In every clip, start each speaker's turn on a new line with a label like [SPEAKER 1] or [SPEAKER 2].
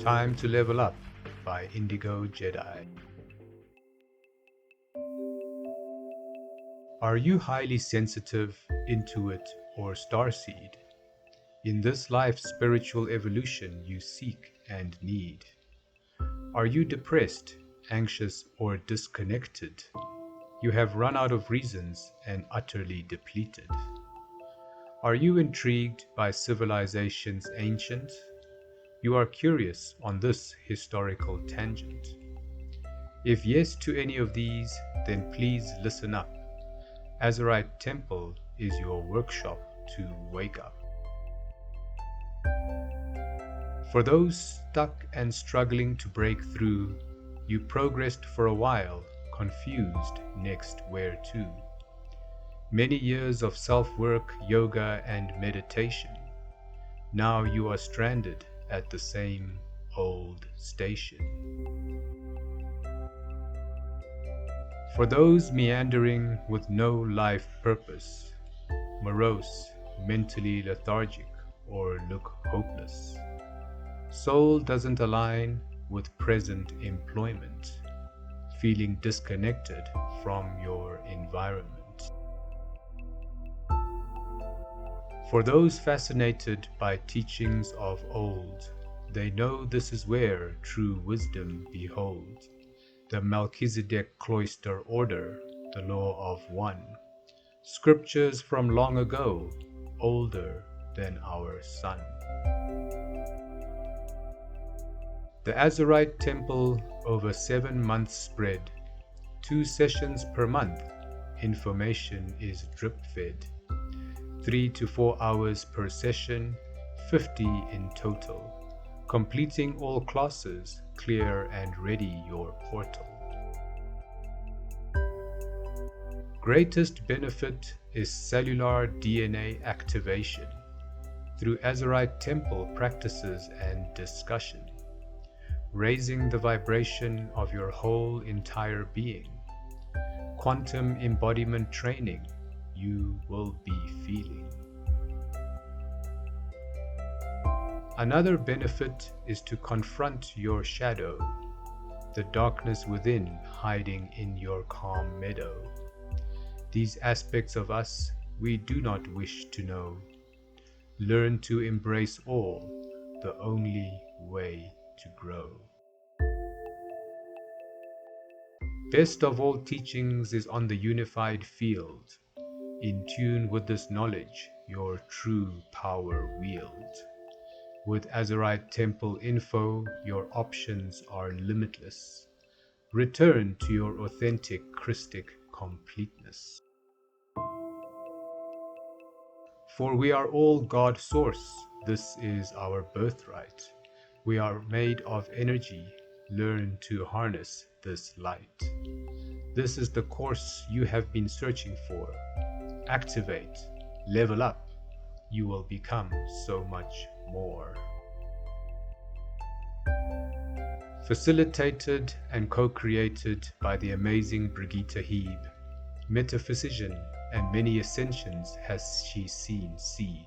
[SPEAKER 1] Time to Level Up by Indigo Jedi. Are you highly sensitive, intuit, or starseed? In this life's spiritual evolution you seek and need. Are you depressed, anxious, or disconnected? You have run out of reasons and utterly depleted. Are you intrigued by civilisations ancient? You are curious on this historical tangent. If yes to any of these, then please listen up. Azurite Temple is your workshop to wake up. For those stuck and struggling to break through, you progressed for a while, confused next where to. Many years of self-work, yoga, and meditation. Now you are stranded at the same old station. For those meandering with no life purpose, morose, mentally lethargic, or look hopeless. Soul doesn't align with present employment, feeling disconnected from your environment. For those fascinated by teachings of old, they know this is where true wisdom beholds. The Melchizedek cloister order, the law of one. Scriptures from long ago, older than our sun. The Azurite Temple over 7 months spread, 2 sessions per month, information is drip-fed. 3 to 4 hours per session, 50 in total. Completing all classes, clear and ready your portal. Greatest benefit is cellular DNA activation through Azurite Temple practices and discussion, raising the vibration of your whole entire being. Quantum embodiment training you will be feeling. Another benefit is to confront your shadow, the darkness within hiding in your calm meadow. These aspects of us we do not wish to know. Learn to embrace all, the only way to grow. Best of all teachings is on the unified field. In tune with this knowledge, your true power wield. With Azurite Temple info, your options are limitless. Return to your authentic Christic completeness. For we are all God source, this is our birthright. We are made of energy, learn to harness this light. This is the course you have been searching for. Activate, level up, you will become so much more. Facilitated and co-created by the amazing Brigitte Heeb, metaphysician and many ascensions has she seen seed.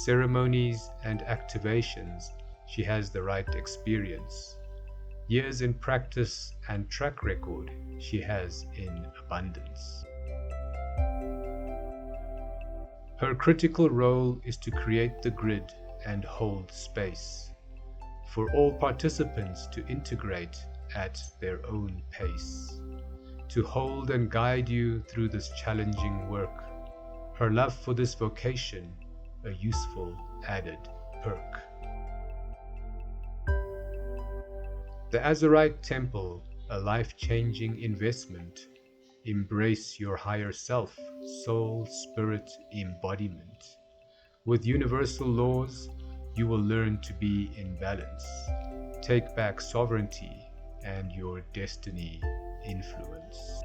[SPEAKER 1] Ceremonies and activations, she has the right experience. Years in practice and track record she has in abundance. Her critical role is to create the grid and hold space for all participants to integrate at their own pace, to hold and guide you through this challenging work. Her love for this vocation, a useful added perk. The Azurite Temple, a life-changing investment. Embrace your higher self, soul, spirit, embodiment. With universal laws, you will learn to be in balance. Take back sovereignty and your destiny influence.